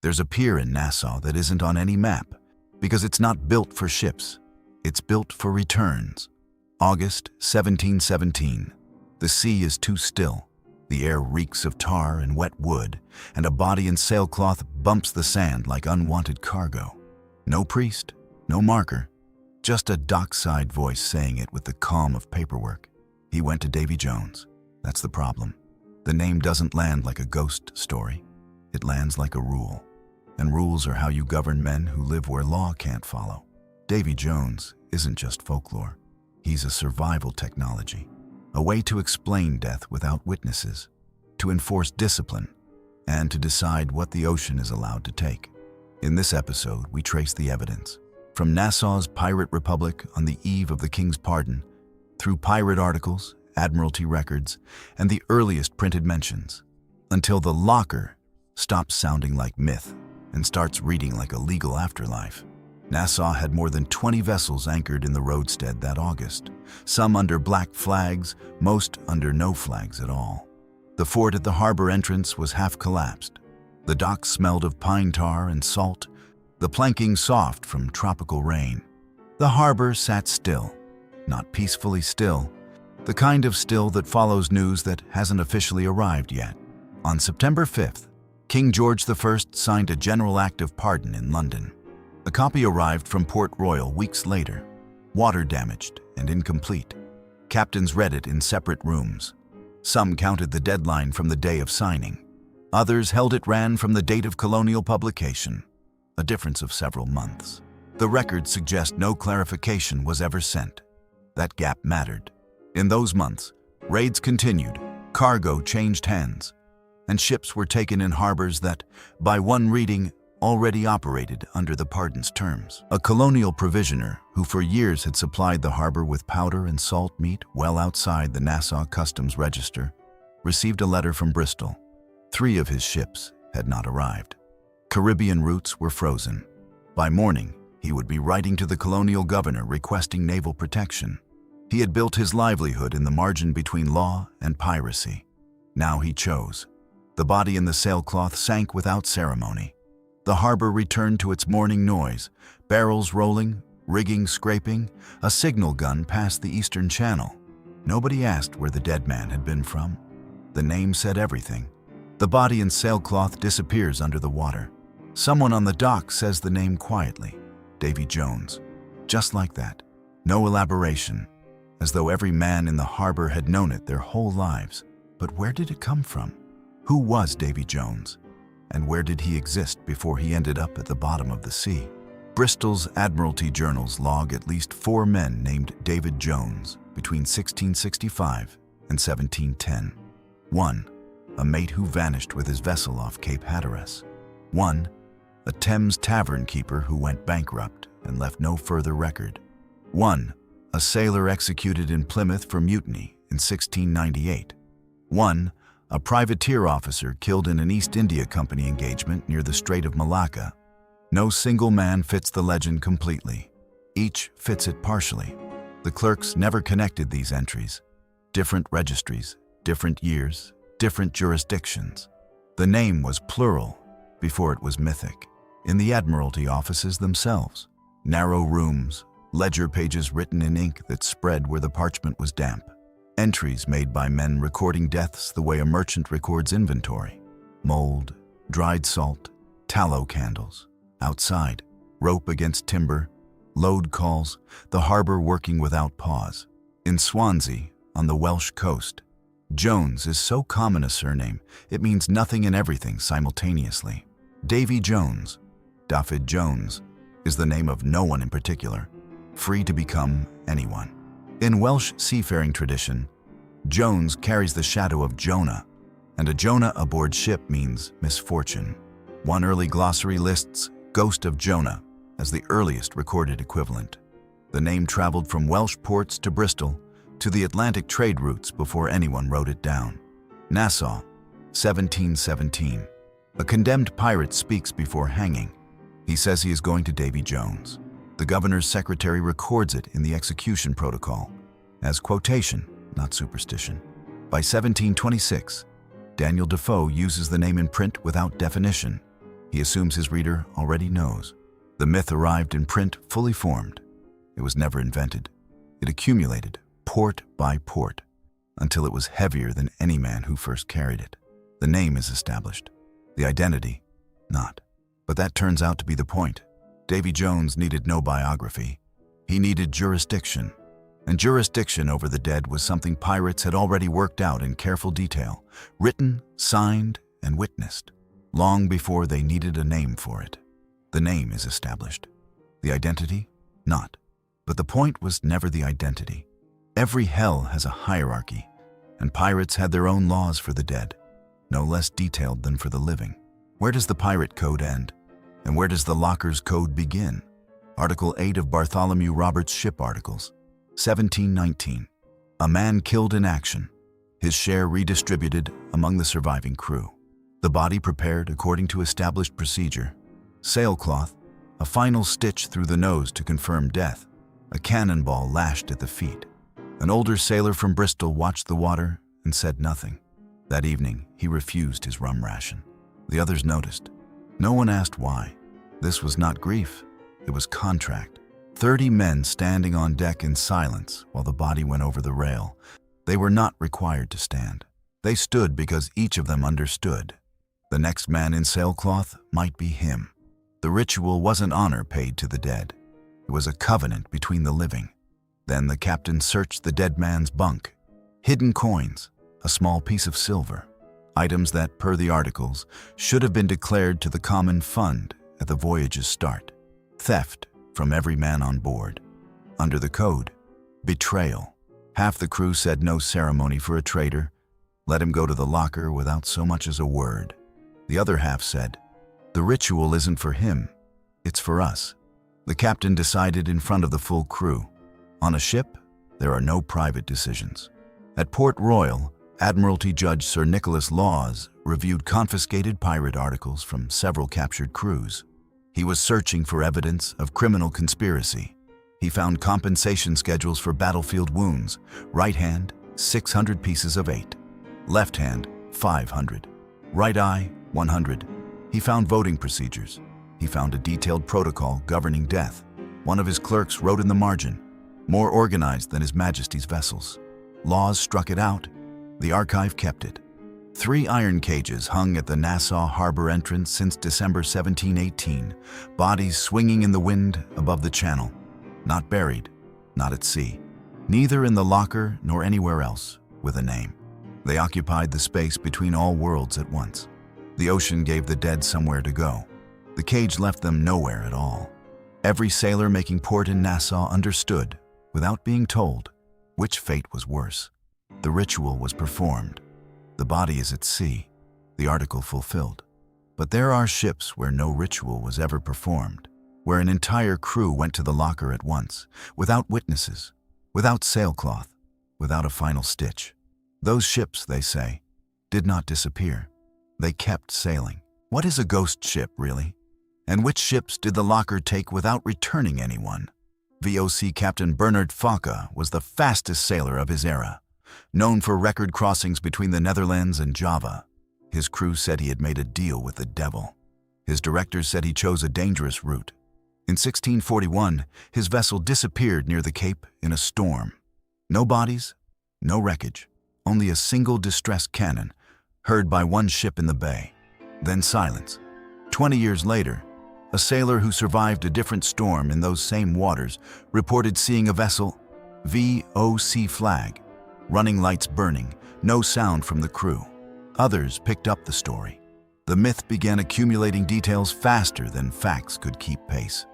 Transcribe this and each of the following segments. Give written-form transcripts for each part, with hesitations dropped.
There's a pier in Nassau that isn't on any map because it's not built for ships. It's built for returns. August 1717. The sea is too still. The air reeks of tar and wet wood, and a body in sailcloth bumps the sand like unwanted cargo. No priest, no marker, just a dockside voice saying it with the calm of paperwork. He went to Davy Jones. That's the problem. The name doesn't land like a ghost story. It lands like a rule. And rules are how you govern men who live where law can't follow. Davy Jones isn't just folklore. He's a survival technology, a way to explain death without witnesses, to enforce discipline, and to decide what the ocean is allowed to take. In this episode, we trace the evidence, from Nassau's pirate republic on the eve of the king's pardon, through pirate articles, Admiralty records, and the earliest printed mentions, until the locker stops sounding like myth and starts reading like a legal afterlife. Nassau had more than 20 vessels anchored in the roadstead that August, some under black flags, most under no flags at all. The fort at the harbor entrance was half collapsed. The docks smelled of pine tar and salt, the planking soft from tropical rain. The harbor sat still, not peacefully still, the kind of still that follows news that hasn't officially arrived yet. On September 5th, King George I signed a general act of pardon in London. A copy arrived from Port Royal weeks later, water-damaged and incomplete. Captains read it in separate rooms. Some counted the deadline from the day of signing. Others held it ran from the date of colonial publication, a difference of several months. The records suggest no clarification was ever sent. That gap mattered. In those months, raids continued, cargo changed hands, and ships were taken in harbors that, by one reading, already operated under the pardon's terms. A colonial provisioner, who for years had supplied the harbor with powder and salt meat well outside the Nassau Customs Register, received a letter from Bristol. 3 of his ships had not arrived. Caribbean routes were frozen. By morning, he would be writing to the colonial governor requesting naval protection. He had built his livelihood in the margin between law and piracy. Now he chose. The body in the sailcloth sank without ceremony. The harbor returned to its morning noise, barrels rolling, rigging scraping, a signal gun passed the eastern channel. Nobody asked where the dead man had been from. The name said everything. The body in sailcloth disappears under the water. Someone on the dock says the name quietly, Davy Jones. Just like that. No elaboration, as though every man in the harbor had known it their whole lives. But where did it come from? Who was Davy Jones? And where did he exist before he ended up at the bottom of the sea? Bristol's Admiralty journals log at least 4 men named David Jones between 1665 and 1710. 1. A mate who vanished with his vessel off Cape Hatteras. 1. A Thames tavern keeper who went bankrupt and left no further record. 1. A sailor executed in Plymouth for mutiny in 1698. 1. A privateer officer killed in an East India Company engagement near the Strait of Malacca. No single man fits the legend completely. Each fits it partially. The clerks never connected these entries. Different registries, different years, different jurisdictions. The name was plural before it was mythic. In the Admiralty offices themselves, narrow rooms, ledger pages written in ink that spread where the parchment was damp. Entries made by men recording deaths the way a merchant records inventory. Mold, dried salt, tallow candles. Outside, rope against timber, load calls, the harbor working without pause. In Swansea, on the Welsh coast, Jones is so common a surname, it means nothing and everything simultaneously. Davy Jones, David Jones, is the name of no one in particular, free to become anyone. In Welsh seafaring tradition, Jones carries the shadow of Jonah, and a Jonah aboard ship means misfortune. One early glossary lists Ghost of Jonah as the earliest recorded equivalent. The name traveled from Welsh ports to Bristol to the Atlantic trade routes before anyone wrote it down. Nassau, 1717. A condemned pirate speaks before hanging. He says he is going to Davy Jones. The governor's secretary records it in the execution protocol as quotation, not superstition. By 1726, Daniel Defoe uses the name in print without definition. He assumes his reader already knows. The myth arrived in print fully formed. It was never invented. It accumulated, port by port, until it was heavier than any man who first carried it. The name is established. The identity, not. But that turns out to be the point. Davy Jones needed no biography. He needed jurisdiction. And jurisdiction over the dead was something pirates had already worked out in careful detail, written, signed, and witnessed, long before they needed a name for it. The name is established. The identity, not. But the point was never the identity. Every hell has a hierarchy, and pirates had their own laws for the dead, no less detailed than for the living. Where does the pirate code end? And where does the locker's code begin? Article 8 of Bartholomew Roberts' Ship Articles, 1719. A man killed in action, his share redistributed among the surviving crew. The body prepared according to established procedure. Sailcloth, a final stitch through the nose to confirm death, a cannonball lashed at the feet. An older sailor from Bristol watched the water and said nothing. That evening, he refused his rum ration. The others noticed. No one asked why. This was not grief, it was contract. 30 men standing on deck in silence while the body went over the rail. They were not required to stand. They stood because each of them understood. The next man in sailcloth might be him. The ritual wasn't honor paid to the dead. It was a covenant between the living. Then the captain searched the dead man's bunk. Hidden coins, a small piece of silver, items that, per the articles, should have been declared to the common fund at the voyage's start. Theft from every man on board. Under the code, betrayal. Half the crew said no ceremony for a traitor. Let him go to the locker without so much as a word. The other half said, the ritual isn't for him, it's for us. The captain decided in front of the full crew. On a ship, there are no private decisions. At Port Royal, Admiralty Judge Sir Nicholas Laws reviewed confiscated pirate articles from several captured crews. He was searching for evidence of criminal conspiracy. He found compensation schedules for battlefield wounds. Right hand, 600 pieces of 8. Left hand, 500. Right eye, 100. He found voting procedures. He found a detailed protocol governing death. One of his clerks wrote in the margin, more organized than His Majesty's vessels. Laws struck it out. The archive kept it. 3 iron cages hung at the Nassau harbor entrance since December 1718, bodies swinging in the wind above the channel. Not buried, not at sea. Neither in the locker nor anywhere else with a name. They occupied the space between all worlds at once. The ocean gave the dead somewhere to go. The cage left them nowhere at all. Every sailor making port in Nassau understood, without being told, which fate was worse. The ritual was performed. The body is at sea, the article fulfilled. But there are ships where no ritual was ever performed, where an entire crew went to the locker at once, without witnesses, without sailcloth, without a final stitch. Those ships, they say, did not disappear. They kept sailing. What is a ghost ship, really? And which ships did the locker take without returning anyone? VOC Captain Bernard Fokke was the fastest sailor of his era, known for record crossings between the Netherlands and Java. His crew said he had made a deal with the devil. His directors said he chose a dangerous route. In 1641, his vessel disappeared near the Cape in a storm. No bodies, no wreckage, only a single distress cannon, heard by one ship in the bay. Then silence. 20 years later, a sailor who survived a different storm in those same waters reported seeing a vessel, VOC flag, running lights burning, no sound from the crew. Others picked up the story. The myth began accumulating details faster than facts could keep pace.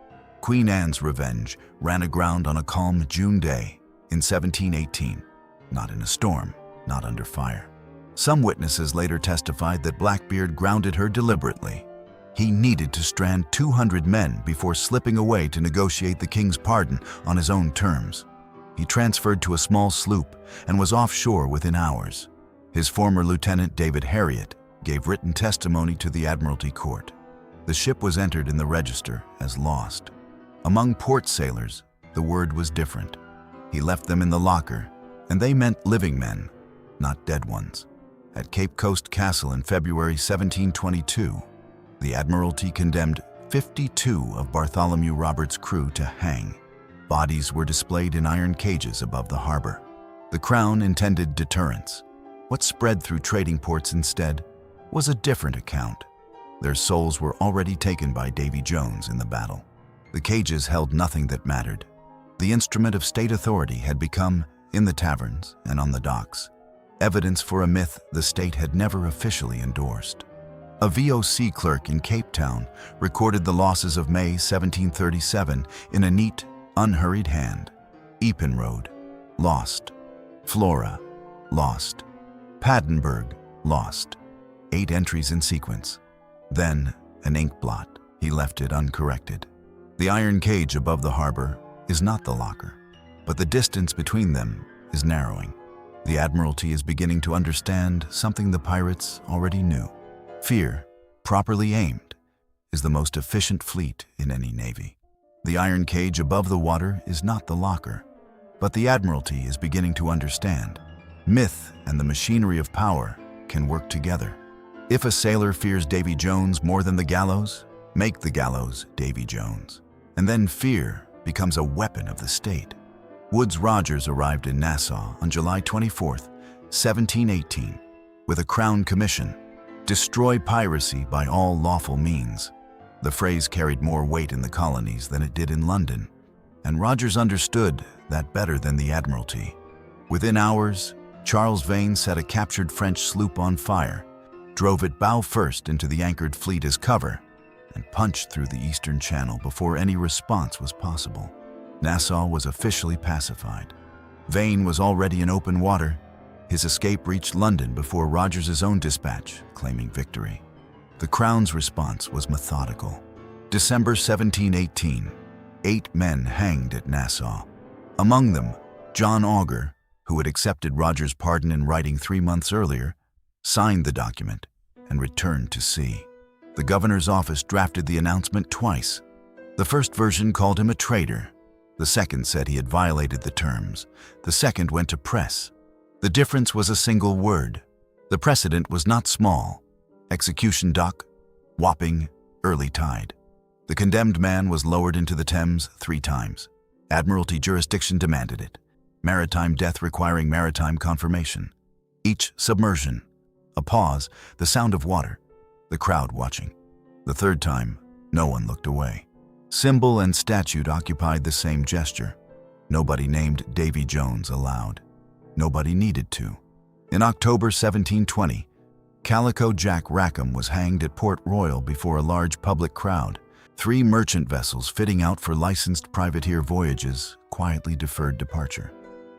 Queen Anne's Revenge ran aground on a calm June day in 1718, not in a storm, not under fire. Some witnesses later testified that Blackbeard grounded her deliberately. He needed to strand 200 men before slipping away to negotiate the king's pardon on his own terms. He transferred to a small sloop and was offshore within hours. His former lieutenant, David Harriet, gave written testimony to the Admiralty court. The ship was entered in the register as lost. Among port sailors, the word was different. He left them in the locker, and they meant living men, not dead ones. At Cape Coast Castle in February 1722, The Admiralty condemned 52 of Bartholomew Roberts' crew to hang. Bodies were displayed in iron cages above the harbor. The Crown intended deterrence. What spread through trading ports instead was a different account. Their souls were already taken by Davy Jones in the battle. The cages held nothing that mattered. The instrument of state authority had become, in the taverns and on the docks, evidence for a myth the state had never officially endorsed. A VOC clerk in Cape Town recorded the losses of May 1737 in a neat, unhurried hand. Epen Road, lost. Flora, lost. Padenburg, lost. 8 entries in sequence. Then, an ink blot. He left it uncorrected. The iron cage above the harbor is not the locker, but the distance between them is narrowing. The Admiralty is beginning to understand something the pirates already knew. Fear, properly aimed, is the most efficient fleet in any navy. The iron cage above the water is not the locker, but the Admiralty is beginning to understand. Myth and the machinery of power can work together. If a sailor fears Davy Jones more than the gallows, make the gallows Davy Jones. And then fear becomes a weapon of the state. Woodes Rogers arrived in Nassau on July 24, 1718, with a Crown commission: destroy piracy by all lawful means. The phrase carried more weight in the colonies than it did in London, and Rogers understood that better than the Admiralty. Within hours, Charles Vane set a captured French sloop on fire, drove it bow first into the anchored fleet as cover, and punched through the Eastern Channel before any response was possible. Nassau was officially pacified. Vane was already in open water. His escape reached London before Rogers's own dispatch, claiming victory. The Crown's response was methodical. December 1718, 8 men hanged at Nassau. Among them, John Augur, who had accepted Rogers' pardon in writing 3 months earlier, signed the document and returned to sea. The governor's office drafted the announcement twice. The first version called him a traitor. The second said he had violated the terms. The second went to press. The difference was a single word. The precedent was not small. Execution dock, Wapping, early tide. The condemned man was lowered into the Thames 3 times. Admiralty jurisdiction demanded it. Maritime death requiring maritime confirmation. Each submersion. A pause, the sound of water. The crowd watching. The third time, no one looked away. Symbol and statute occupied the same gesture. Nobody named Davy Jones aloud. Nobody needed to. In October 1720, Calico Jack Rackham was hanged at Port Royal before a large public crowd. 3 merchant vessels fitting out for licensed privateer voyages quietly deferred departure.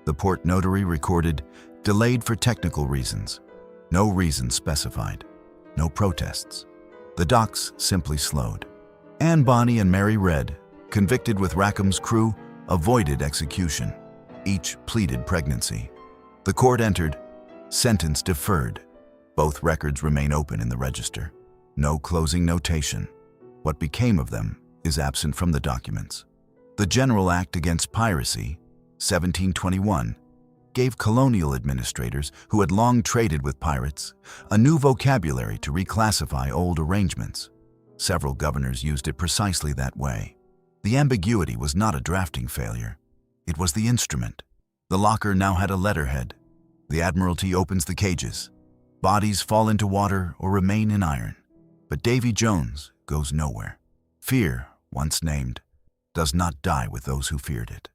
The port notary recorded, delayed for technical reasons. No reason specified. No protests. The docks simply slowed. Anne Bonny and Mary Red, convicted with Rackham's crew, avoided execution. Each pleaded pregnancy. The court entered. Sentence deferred. Both records remain open in the register. No closing notation. What became of them is absent from the documents. The General Act Against Piracy, 1721, gave colonial administrators who had long traded with pirates a new vocabulary to reclassify old arrangements. Several governors used it precisely that way. The ambiguity was not a drafting failure. It was the instrument. The locker now had a letterhead. The Admiralty opens the cages. Bodies fall into water or remain in iron. But Davy Jones goes nowhere. Fear, once named, does not die with those who feared it.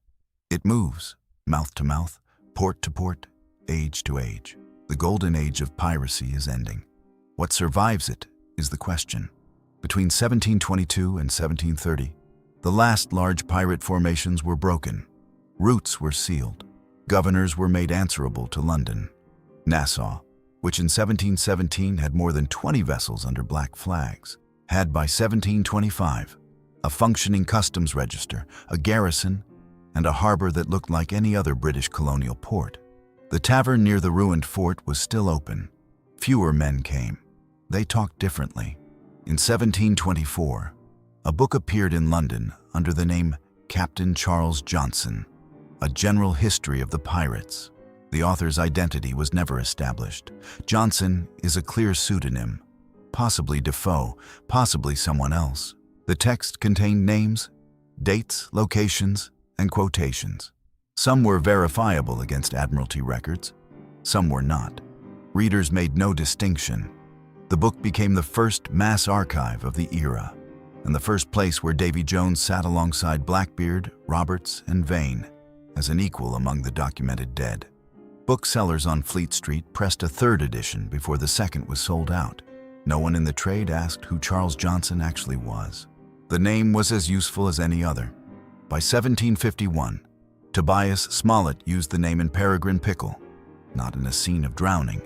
It moves, mouth to mouth, port to port, age to age. The golden age of piracy is ending. What survives it is the question. Between 1722 and 1730, the last large pirate formations were broken. Routes were sealed. Governors were made answerable to London. Nassau, which in 1717 had more than 20 vessels under black flags, had by 1725 a functioning customs register, a garrison, and a harbor that looked like any other British colonial port. The tavern near the ruined fort was still open. Fewer men came. They talked differently. In 1724, a book appeared in London under the name Captain Charles Johnson, A General History of the Pirates. The author's identity was never established. Johnson is a clear pseudonym. possibly Defoe, possibly someone else. The text contained names, dates, locations, and quotations. Some were verifiable against Admiralty records, some were not. Readers made no distinction. The book became the first mass archive of the era, and the first place where Davy Jones sat alongside Blackbeard, Roberts, and Vane as an equal among the documented dead. Booksellers on Fleet Street pressed a third edition before the second was sold out. No one in the trade asked who Charles Johnson actually was. The name was as useful as any other. By 1751, Tobias Smollett used the name in Peregrine Pickle, not in a scene of drowning,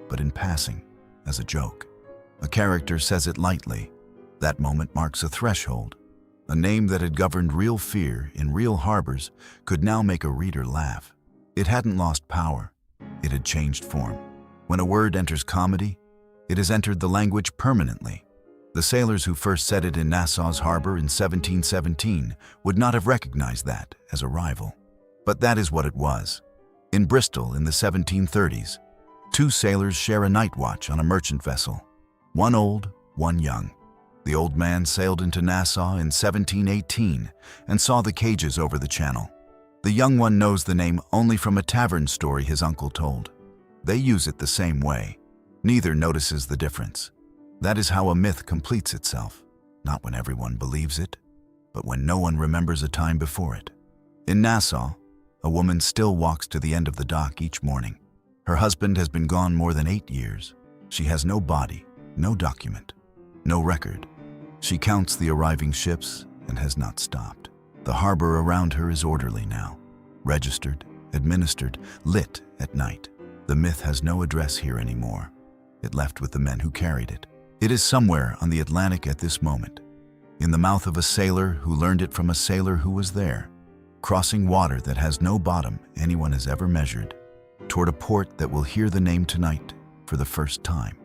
but in passing, as a joke. A character says it lightly. That moment marks a threshold. A name that had governed real fear in real harbors could now make a reader laugh. It hadn't lost power. It had changed form. When a word enters comedy, it has entered the language permanently. The sailors who first set it in Nassau's harbor in 1717 would not have recognized that as a rival. But that is what it was. In Bristol in the 1730s, two sailors share a night watch on a merchant vessel. One old, one young. The old man sailed into Nassau in 1718 and saw the cages over the channel. The young one knows the name only from a tavern story his uncle told. They use it the same way. Neither notices the difference. That is how a myth completes itself, not when everyone believes it, but when no one remembers a time before it. In Nassau, a woman still walks to the end of the dock each morning. Her husband has been gone more than 8 years. She has no body, no document, no record. She counts the arriving ships and has not stopped. The harbor around her is orderly now, registered, administered, lit at night. The myth has no address here anymore. It left with the men who carried it. It is somewhere on the Atlantic at this moment, in the mouth of a sailor who learned it from a sailor who was there, crossing water that has no bottom anyone has ever measured, toward a port that will hear the name tonight for the first time.